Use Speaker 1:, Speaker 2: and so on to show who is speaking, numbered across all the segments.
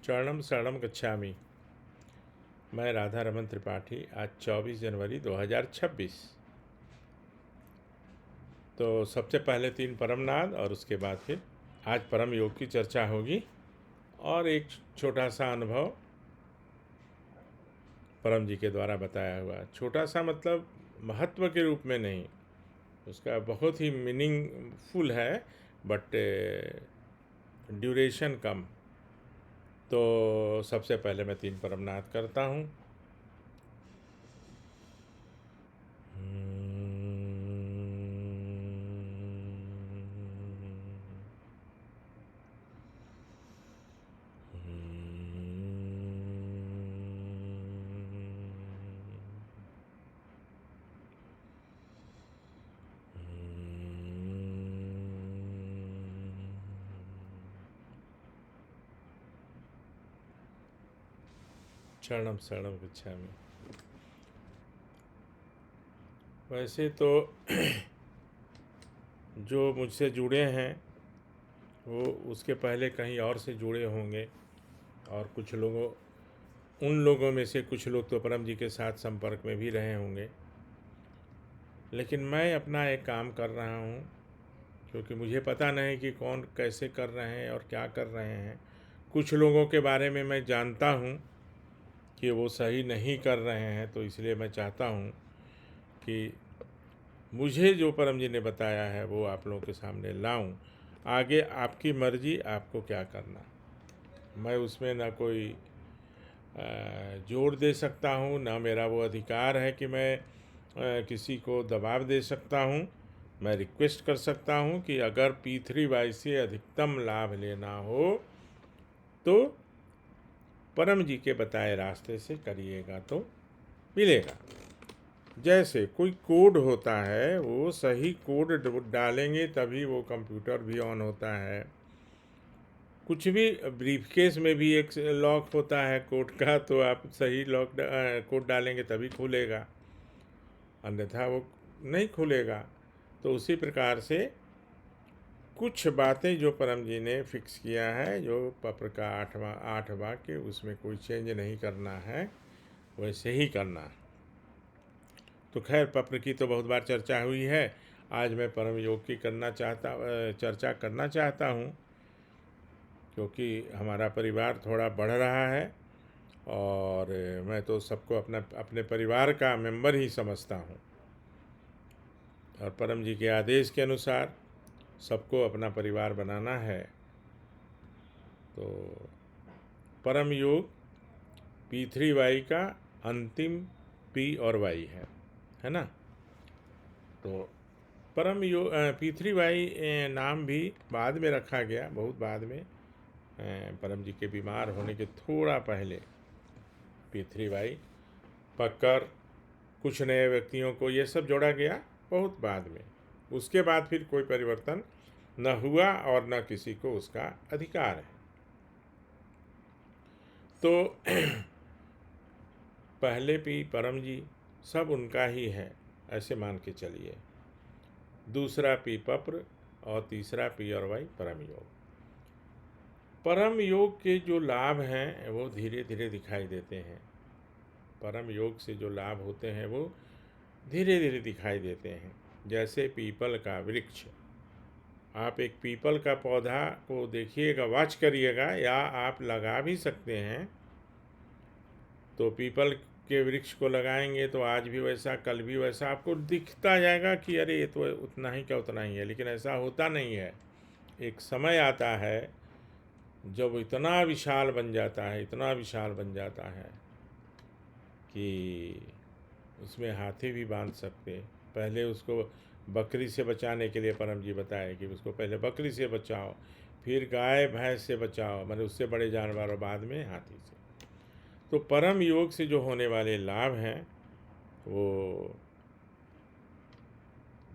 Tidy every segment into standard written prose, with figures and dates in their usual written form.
Speaker 1: चरणम शरणम गच्छामि। मैं राधा रमन त्रिपाठी। आज 24 जनवरी 2026। तो सबसे पहले 3 परमनाद और उसके बाद फिर आज परम योग की चर्चा होगी और एक छोटा सा अनुभव परम जी के द्वारा बताया हुआ। छोटा सा मतलब महत्व के रूप में नहीं, उसका बहुत ही मीनिंगफुल है, बट ड्यूरेशन कम। तो सबसे पहले मैं 3 परमनाद करता हूँ। शरणम शरणम गच्छामि। वैसे तो जो मुझसे जुड़े हैं वो उसके पहले कहीं और से जुड़े होंगे, और कुछ लोगों उन लोगों में से कुछ लोग तो परम जी के साथ संपर्क में भी रहे होंगे। लेकिन मैं अपना एक काम कर रहा हूँ, क्योंकि मुझे पता नहीं कि कौन कैसे कर रहे हैं और क्या कर रहे हैं। कुछ लोगों के बारे में मैं जानता हूँ कि वो सही नहीं कर रहे हैं, तो इसलिए मैं चाहता हूँ कि मुझे जो परम जी ने बताया है वो आप लोगों के सामने लाऊं। आगे आपकी मर्जी, आपको क्या करना। मैं उसमें ना कोई जोर दे सकता हूँ, ना मेरा वो अधिकार है कि मैं किसी को दबाव दे सकता हूँ। मैं रिक्वेस्ट कर सकता हूँ कि अगर P3Y से अधिकतम लाभ लेना हो तो परम जी के बताए रास्ते से करिएगा तो मिलेगा। जैसे कोई कोड होता है, वो सही कोड डालेंगे तभी वो कंप्यूटर भी ऑन होता है। कुछ भी ब्रीफकेस में भी एक लॉक होता है कोड का, तो आप सही लॉक कोड डालेंगे तभी खुलेगा, अन्यथा वो नहीं खुलेगा। तो उसी प्रकार से कुछ बातें जो परम जी ने फिक्स किया है, जो पत्र का 8 वाक्य, उसमें कोई चेंज नहीं करना है, वैसे ही करना। तो खैर, पत्र की तो बहुत बार चर्चा हुई है। आज मैं परम योग की चर्चा करना चाहता हूँ, क्योंकि हमारा परिवार थोड़ा बढ़ रहा है और मैं तो सबको अपने परिवार का मेंबर ही समझता हूँ, और परम जी के आदेश के अनुसार सबको अपना परिवार बनाना है। तो परम योग P3Y का अंतिम P और Y है ना। तो परम योग P3Y नाम भी बाद में रखा गया, बहुत बाद में, परम जी के बीमार होने के थोड़ा पहले P3Y पककर कुछ नए व्यक्तियों को ये सब जोड़ा गया, बहुत बाद में। उसके बाद फिर कोई परिवर्तन न हुआ और न किसी को उसका अधिकार है। तो पहले P परम जी, सब उनका ही है, ऐसे मान के चलिए। दूसरा P पप्र और तीसरा P और Y परम योग। परम योग के जो लाभ हैं वो धीरे धीरे दिखाई देते हैं। परम योग से जो लाभ होते हैं वो धीरे धीरे दिखाई देते हैं। जैसे पीपल का वृक्ष, आप एक पीपल का पौधा को देखिएगा, वॉच करिएगा, या आप लगा भी सकते हैं। तो पीपल के वृक्ष को लगाएंगे तो आज भी वैसा, कल भी वैसा, आपको दिखता जाएगा कि अरे ये तो उतना ही का उतना ही है, लेकिन ऐसा होता नहीं है। एक समय आता है जब इतना विशाल बन जाता है, इतना विशाल बन जाता है कि उसमें हाथी भी बांध सकते। पहले उसको बकरी से बचाने के लिए परम जी बताए कि उसको पहले बकरी से बचाओ, फिर गाय भैंस से बचाओ, मतलब उससे बड़े जानवर, और बाद में हाथी से। तो परम योग से जो होने वाले लाभ हैं वो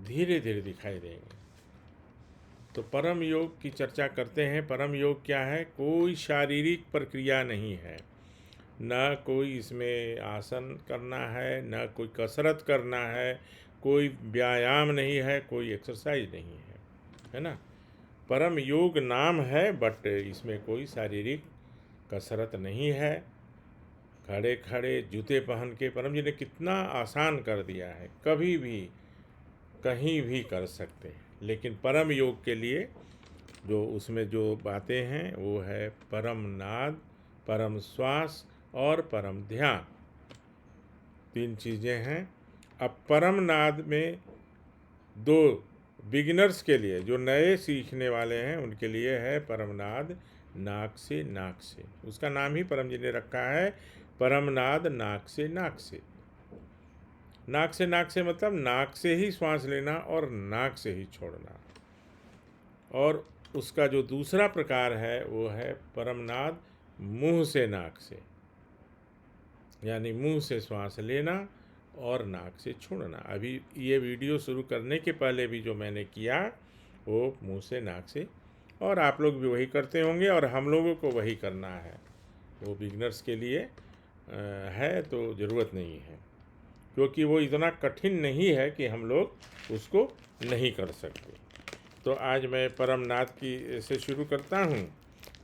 Speaker 1: धीरे धीरे दिखाई देंगे। तो परम योग की चर्चा करते हैं। परम योग क्या है? कोई शारीरिक प्रक्रिया नहीं है, न कोई इसमें आसन करना है, न कोई कसरत करना है, कोई व्यायाम नहीं है, कोई एक्सरसाइज नहीं है ना। परम योग नाम है, बट इसमें कोई शारीरिक कसरत नहीं है। खड़े खड़े जूते पहन के परम जी ने कितना आसान कर दिया है, कभी भी कहीं भी कर सकते हैं। लेकिन परम योग के लिए जो उसमें जो बातें हैं वो है परम नाद, परम श्वास और परम ध्यान, 3 चीज़ें हैं। अब परम नाद में 2 बिगिनर्स के लिए, जो नए सीखने वाले हैं उनके लिए है परम नाद नाक से नाक से। उसका नाम ही परम जी ने रखा है परम नाद नाक से नाक से। नाक से नाक से मतलब नाक से ही श्वास लेना और नाक से ही छोड़ना। और उसका जो दूसरा प्रकार है वो है परमनाद मुंह से नाक से, यानी मुंह से श्वास लेना और नाक से छोड़ना। अभी ये वीडियो शुरू करने के पहले भी जो मैंने किया वो मुंह से नाक से, और आप लोग भी वही करते होंगे और हम लोगों को वही करना है। वो बिगनर्स के लिए है तो ज़रूरत नहीं है, क्योंकि वो इतना कठिन नहीं है कि हम लोग उसको नहीं कर सकते। तो आज मैं परम नाद की से शुरू करता हूँ।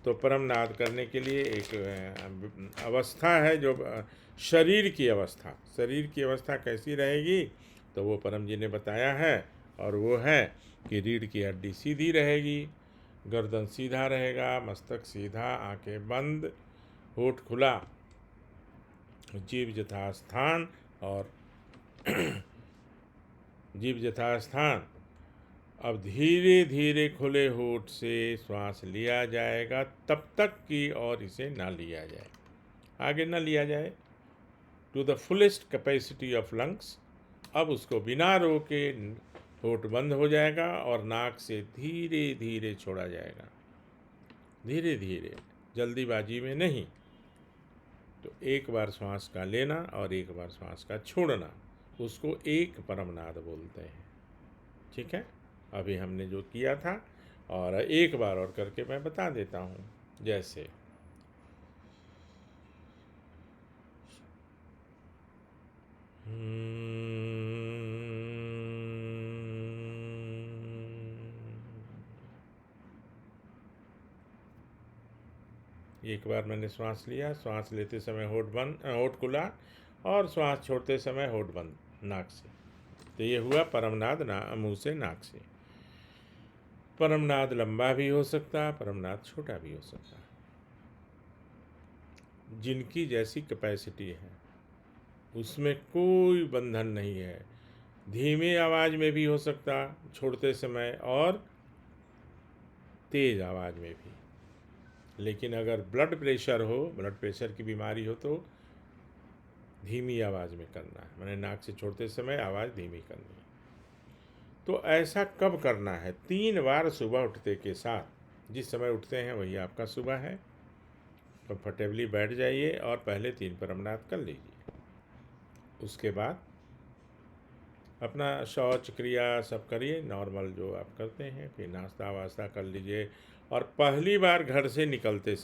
Speaker 1: तो परम नाद करने के लिए एक अवस्था है, जो शरीर की अवस्था। शरीर की अवस्था कैसी रहेगी तो वो परम जी ने बताया है, और वो है कि रीढ़ की हड्डी सीधी रहेगी, गर्दन सीधा रहेगा, मस्तक सीधा, आंखें बंद, होठ खुला, जीभ यथास्थान और जीभ यथास्थान। अब धीरे धीरे खुले होठ से श्वास लिया जाएगा, तब तक कि और इसे ना लिया जाए, आगे ना लिया जाए, to the fullest capacity of lungs. अब उसको बिना रोके होठ बंद हो जाएगा और नाक से धीरे धीरे छोड़ा जाएगा, धीरे धीरे, जल्दीबाजी में नहीं। तो एक बार श्वास का लेना और एक बार श्वास का छोड़ना, उसको एक परमनाद बोलते हैं। ठीक है, अभी हमने जो किया था, और एक बार और करके मैं बता देता हूँ। जैसे एक बार मैंने श्वास लिया, श्वास लेते समय होठ बंद, होठ खुला, और श्वास छोड़ते समय होठ बंद नाक से। तो ये हुआ परमनाद मुंह से नाक से। परमनाद लंबा भी हो सकता है, परमनाद छोटा भी हो सकता है, जिनकी जैसी कैपेसिटी है, उसमें कोई बंधन नहीं है। धीमी आवाज़ में भी हो सकता छोड़ते समय, और तेज़ आवाज़ में भी। लेकिन अगर ब्लड प्रेशर हो, ब्लड प्रेशर की बीमारी हो, तो धीमी आवाज़ में करना है, मैंने नाक से छोड़ते समय आवाज़ धीमी करनी है। तो ऐसा कब करना है? 3 बार सुबह उठते के साथ। जिस समय उठते हैं वही आपका सुबह है। कंफर्टेबली बैठ जाइए और पहले 3 परमनाद कर लीजिए। उसके बाद अपना शौच क्रिया सब करिए, नॉर्मल जो आप करते हैं, फिर नाश्ता वास्ता कर लीजिए। और पहली बार घर से निकलते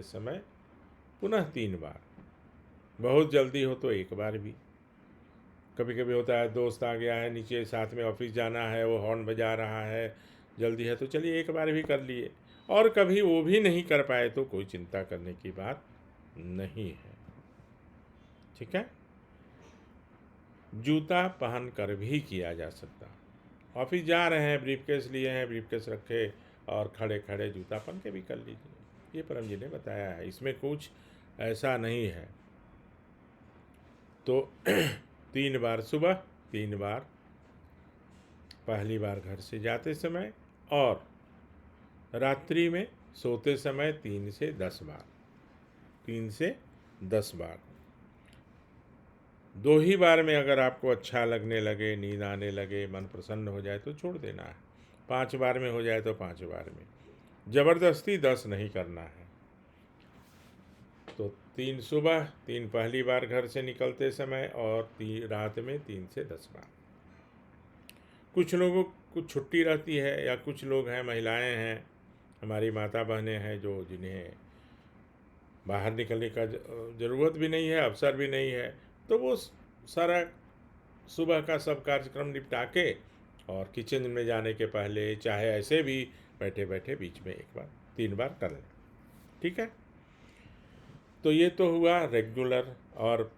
Speaker 1: समय, पुनः 3 बार, बहुत जल्दी हो तो 1 बार भी। कभी कभी होता है दोस्त आ गया है नीचे, साथ में ऑफिस जाना है, वो हॉर्न बजा रहा है, जल्दी है, तो चलिए 1 बार भी कर लिए। और कभी वो भी नहीं कर पाए तो कोई चिंता करने की बात नहीं है। ठीक है, जूता पहन कर भी किया जा सकता। ऑफिस जा रहे हैं, ब्रीफकेस लिए हैं, ब्रीफकेस रखे और खड़े खड़े जूता पहन के भी कर लीजिए, ये परम जी ने बताया है, इसमें कुछ ऐसा नहीं है। तो 3 बार सुबह, 3 बार पहली बार घर से जाते समय, और रात्रि में सोते समय 3 से 10 बार, 3 से 10 बार। 2 ही बार में अगर आपको अच्छा लगने लगे, नींद आने लगे, मन प्रसन्न हो जाए तो छोड़ देना है। 5 बार में हो जाए तो 5 बार में, ज़बरदस्ती 10 नहीं करना है। तो 3 सुबह, 3 पहली बार घर से निकलते समय, और 3 रात में 3 से 10 बार। कुछ लोगों को छुट्टी रहती है, या कुछ लोग हैं, महिलाएं हैं, हमारी माता बहनें हैं, जो जिन्हें बाहर निकलने का ज़रूरत भी नहीं है, अवसर भी नहीं है, तो वो सारा सुबह का सब कार्यक्रम निपटा के और किचन में जाने के पहले, चाहे ऐसे भी बैठे बैठे बीच में 1 बार 3 बार कर लें। ठीक है, तो ये तो हुआ रेगुलर और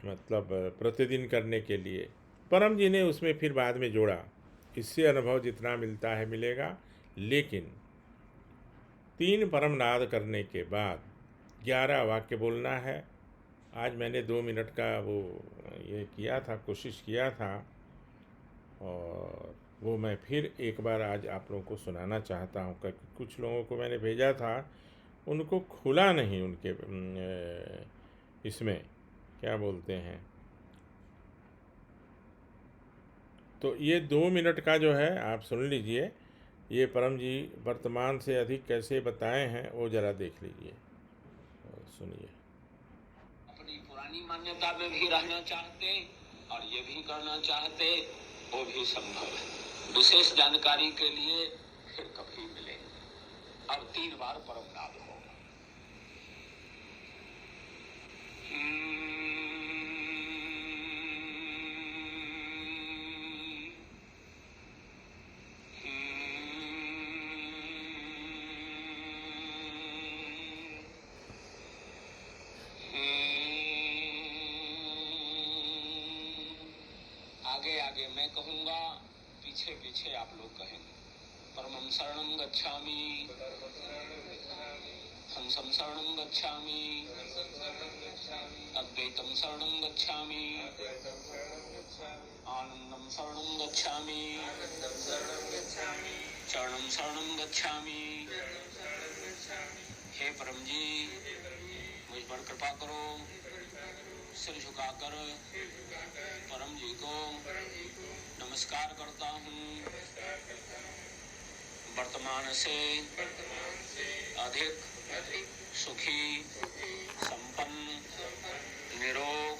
Speaker 1: मतलब प्रतिदिन करने के लिए। परम जी ने उसमें फिर बाद में जोड़ा, इससे अनुभव जितना मिलता है मिलेगा, लेकिन 3 परम नाद करने के बाद 11 वाक्य बोलना है। आज मैंने 2 मिनट का वो ये किया था, कोशिश किया था, और वो मैं फिर एक बार आज आप लोगों को सुनाना चाहता हूँ, क्योंकि कुछ लोगों को मैंने भेजा था, उनको खुला नहीं, उनके इसमें क्या बोलते हैं। तो ये 2 मिनट का जो है आप सुन लीजिए, ये परम जी वर्तमान से अधिक कैसे बताए हैं वो ज़रा देख लीजिए और सुनिए।
Speaker 2: अपनी पुरानी मान्यता में भी रहना चाहते और ये भी करना चाहते, वो भी संभव है। विशेष जानकारी के लिए फिर कभी मिलेंगे। अब 3 बार परम नाद होगा। आगे आगे मैं कहूँगा, पीछे पीछे आप लोग कहेंगे। परमं शरणं गच्छामि, हंसं शरणं गच्छामि, अद्वैतं शरणं गच्छामि, आनंदं शरणं गच्छामि, चरणं शरणं गच्छामि। हे परम जी, मुझ पर कृपा करो। सिर झुकाकर परम जी को नमस्कार करता हूँ। वर्तमान से अधिक सुखी, संपन्न, निरोग,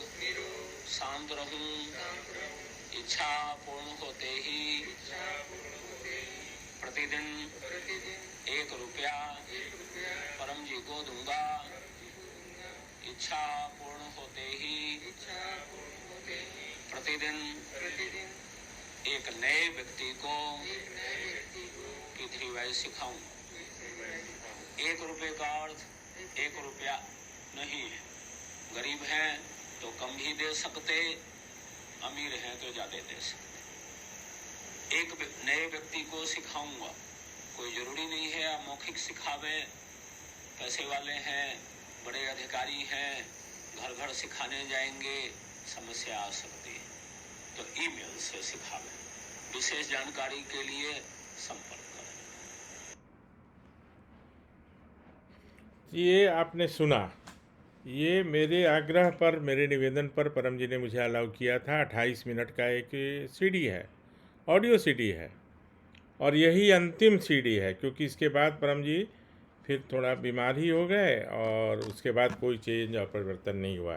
Speaker 2: शांत रहूं। इच्छा पूर्ण होते ही प्रतिदिन 1 रुपया परम जी को दूंगा। इच्छा पूर्ण होते ही प्रतिदिन एक नए व्यक्ति को पृथ्वीवाई सिखाऊं। 1 रुपये का अर्थ 1 रुपया नहीं है। गरीब हैं तो कम भी दे सकते, अमीर हैं तो ज्यादा दे सकते। एक नए व्यक्ति को सिखाऊंगा। कोई जरूरी नहीं है आप मौखिक सिखावे। पैसे वाले हैं, बड़े अधिकारी हैं, घर घर सिखाने जाएंगे, समस्या आ सकती है, तो ईमेल से सिखावे। विशेष जानकारी के लिए संपर्क करें।
Speaker 1: ये आपने सुना, ये मेरे आग्रह पर, मेरे निवेदन पर परम जी ने मुझे अलाउ किया था। 28 मिनट का एक सीडी है, ऑडियो सीडी है, और यही अंतिम सीडी है, क्योंकि इसके बाद परम जी फिर थोड़ा बीमार ही हो गए और उसके बाद कोई चेंज और परिवर्तन नहीं हुआ।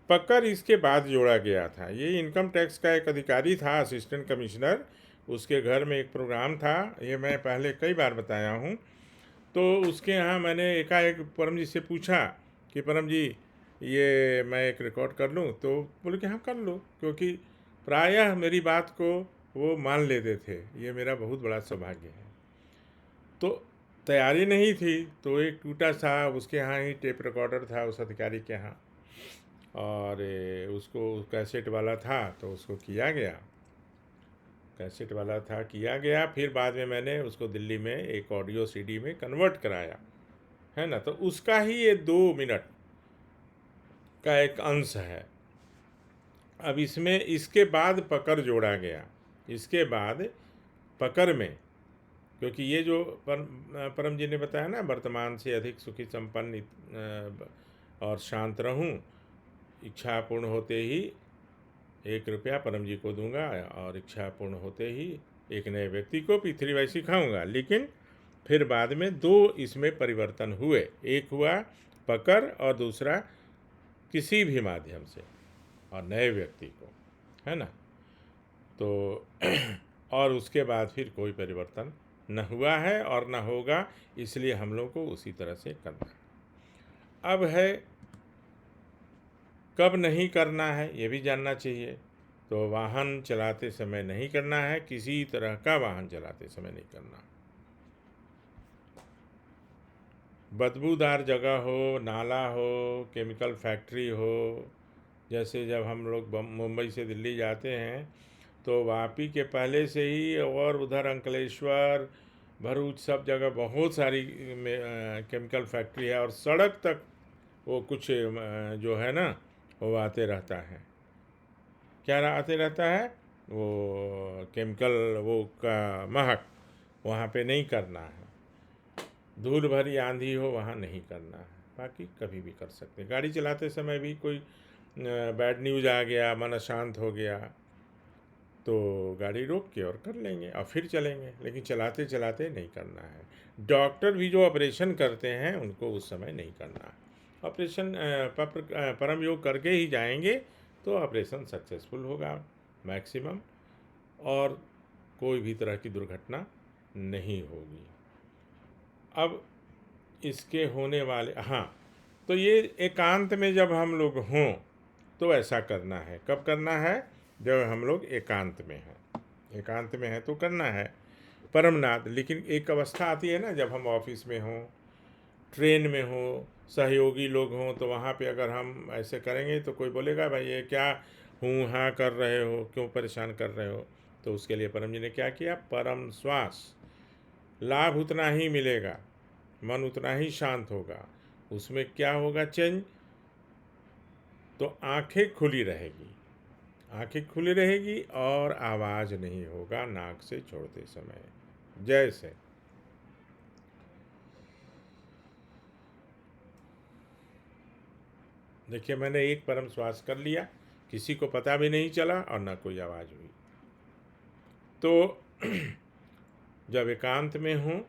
Speaker 1: पकड़ इसके बाद जोड़ा गया था। ये इनकम टैक्स का एक अधिकारी था, असिस्टेंट कमिश्नर, उसके घर में एक प्रोग्राम था, ये मैं पहले कई बार बताया हूँ। तो उसके यहाँ मैंने एकाएक परम जी से पूछा कि परम जी ये मैं एक रिकॉर्ड कर लूँ, तो बोले कि हाँ कर लो, क्योंकि प्रायः मेरी बात को वो मान लेते थे। ये मेरा बहुत बड़ा सौभाग्य है। तो तैयारी नहीं थी, तो एक टूटा सा उसके यहाँ ही टेप रिकॉर्डर था उस अधिकारी के यहाँ, और उसको कैसेट वाला था तो उसको किया गया, कैसेट वाला था किया गया। फिर बाद में मैंने उसको दिल्ली में एक ऑडियो सीडी में कन्वर्ट कराया, है ना। तो उसका ही ये 2 मिनट का एक अंश है। अब इसमें इसके बाद पकड़ जोड़ा गया। इसके बाद पकड़ में, क्योंकि ये जो परम जी ने बताया ना, वर्तमान से अधिक सुखी संपन्न और शांत रहूं, इच्छा पूर्ण होते ही 1 रुपया परम जी को दूंगा, और इच्छा पूर्ण होते ही एक नए व्यक्ति को पृथ्वीवाई सिखाऊंगा। लेकिन फिर बाद में 2 इसमें परिवर्तन हुए, एक हुआ पकड़ और दूसरा किसी भी माध्यम से, और नए व्यक्ति को, है ना। तो और उसके बाद फिर कोई परिवर्तन न हुआ है और न होगा, इसलिए हम लोग को उसी तरह से करना है। अब है कब नहीं करना है, ये भी जानना चाहिए। तो वाहन चलाते समय नहीं करना है, किसी तरह का वाहन चलाते समय नहीं करना। बदबूदार जगह हो, नाला हो, केमिकल फैक्ट्री हो। जैसे जब हम लोग मुंबई से दिल्ली जाते हैं तो वापी के पहले से ही और उधर अंकलेश्वर, भरूच, सब जगह बहुत सारी केमिकल फैक्ट्री है और सड़क तक वो कुछ जो है ना वो आते रहता है। क्या आते रहता है? वो केमिकल, वो का महक वहाँ पे नहीं करना है। धूल भरी आंधी हो वहाँ नहीं करना है। बाकी कभी भी कर सकते हैं। गाड़ी चलाते समय भी कोई बैड न्यूज़ आ गया, मन अशांत हो गया तो गाड़ी रोक के और कर लेंगे और फिर चलेंगे, लेकिन चलाते चलाते नहीं करना है। डॉक्टर भी जो ऑपरेशन करते हैं उनको उस समय नहीं करना है। ऑपरेशन परम योग करके ही जाएंगे तो ऑपरेशन सक्सेसफुल होगा मैक्सिमम, और कोई भी तरह की दुर्घटना नहीं होगी। अब इसके होने वाले, हाँ, तो ये एकांत में जब हम लोग हों तो ऐसा करना है। कब करना है? जब हम लोग एकांत में हैं। एकांत में है तो करना है परमनाद। लेकिन एक अवस्था आती है ना, जब हम ऑफिस में हों, ट्रेन में हों, सहयोगी लोग हों, तो वहाँ पे अगर हम ऐसे करेंगे तो कोई बोलेगा भाई ये क्या हूँ हाँ कर रहे हो, क्यों परेशान कर रहे हो। तो उसके लिए परम जी ने क्या किया? परम श्वास। लाभ उतना ही मिलेगा, मन उतना ही शांत होगा। उसमें क्या होगा चेंज? तो आंखें खुली रहेगी, आंखें खुली रहेगी और आवाज़ नहीं होगा नाक से छोड़ते समय। जैसे देखिए, मैंने एक परम श्वास कर लिया, किसी को पता भी नहीं चला और ना कोई आवाज़ हुई। तो जब एकांत में हूँ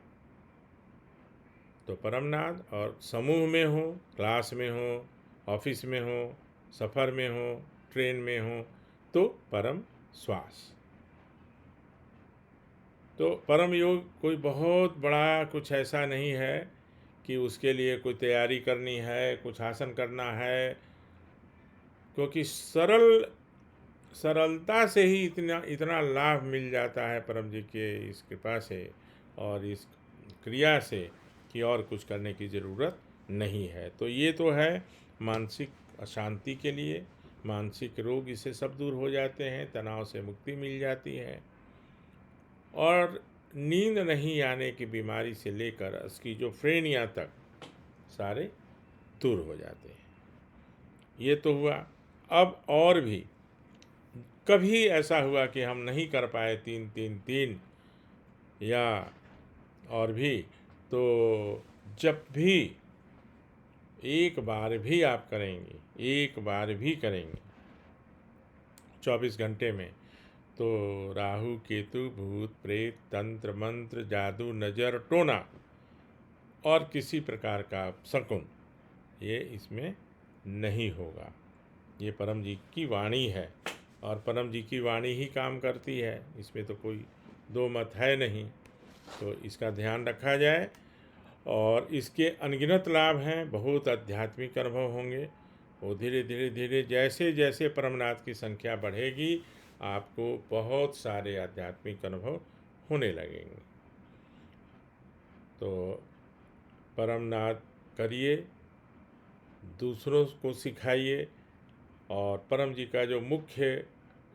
Speaker 1: तो परमनाद, और समूह में हो, क्लास में हो, ऑफिस में हो, सफ़र में हो, ट्रेन में हो, तो परम श्वास। तो परम योग कोई बहुत बड़ा कुछ ऐसा नहीं है कि उसके लिए कोई तैयारी करनी है, कुछ आसन करना है, क्योंकि सरलता से ही इतना इतना लाभ मिल जाता है परम जी के इस कृपा से और इस क्रिया से कि और कुछ करने की ज़रूरत नहीं है। तो ये तो है मानसिक अशांति के लिए। मानसिक रोग इससे सब दूर हो जाते हैं, तनाव से मुक्ति मिल जाती है, और नींद नहीं आने की बीमारी से लेकर स्किज़ोफ्रेनिया तक सारे दूर हो जाते हैं। ये तो हुआ। अब और भी कभी ऐसा हुआ कि हम नहीं कर पाए 3-3-3 या और भी, तो जब भी एक बार भी आप करेंगे, एक बार भी करेंगे 24 घंटे में, तो राहु केतु भूत प्रेत तंत्र मंत्र जादू नज़र टोना और किसी प्रकार का शकुन ये इसमें नहीं होगा। ये परम जी की वाणी है और परम जी की वाणी ही काम करती है, इसमें तो कोई दो मत है नहीं। तो इसका ध्यान रखा जाए और इसके अनगिनत लाभ हैं। बहुत आध्यात्मिक अनुभव होंगे। वो धीरे धीरे धीरे जैसे जैसे परमनाथ की संख्या बढ़ेगी आपको बहुत सारे आध्यात्मिक अनुभव होने लगेंगे। तो परमनाथ करिए, दूसरों को सिखाइए। और परम जी का जो मुख्य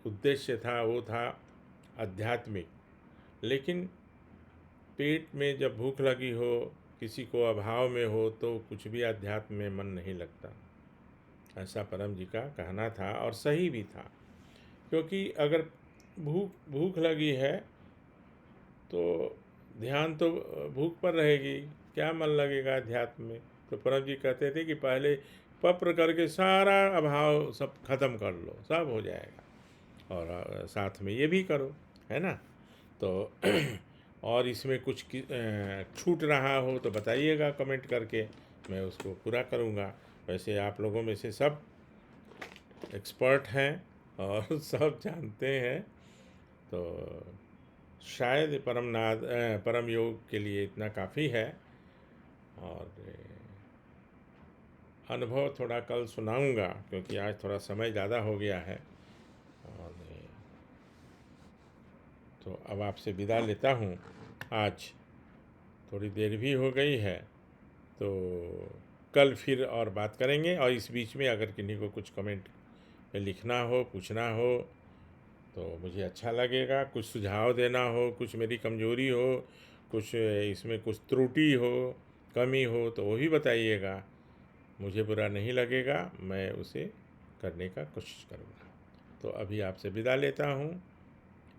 Speaker 1: उद्देश्य था वो था आध्यात्मिक। लेकिन पेट में जब भूख लगी हो, किसी को अभाव में हो, तो कुछ भी अध्यात्म में मन नहीं लगता, ऐसा परम जी का कहना था और सही भी था। क्योंकि अगर भूख लगी है तो ध्यान तो भूख पर रहेगी, क्या मन लगेगा अध्यात्म में। तो परम जी कहते थे कि पहले पप्र करके सारा अभाव सब खत्म कर लो, सब हो जाएगा, और साथ में ये भी करो, है ना। तो और इसमें कुछ छूट रहा हो तो बताइएगा कमेंट करके, मैं उसको पूरा करूँगा। वैसे आप लोगों में से सब एक्सपर्ट हैं और सब जानते हैं, तो शायद परम योग के लिए इतना काफ़ी है। और अनुभव थोड़ा कल सुनाऊंगा क्योंकि आज थोड़ा समय ज़्यादा हो गया है। और तो अब आपसे विदा लेता हूँ, आज थोड़ी देर भी हो गई है। तो कल फिर और बात करेंगे। और इस बीच में अगर किन्हीं को कुछ कमेंट में लिखना हो, पूछना हो, तो मुझे अच्छा लगेगा। कुछ सुझाव देना हो, कुछ मेरी कमजोरी हो, कुछ इसमें कुछ त्रुटि हो, कमी हो, तो वो भी बताइएगा। मुझे बुरा नहीं लगेगा, मैं उसे करने का कोशिश करूँगा। तो अभी आपसे विदा लेता हूँ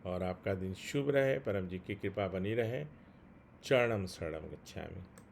Speaker 1: और आपका दिन शुभ रहे, परम जी की कृपा बनी रहे। चरणम शरणम गच्छामि।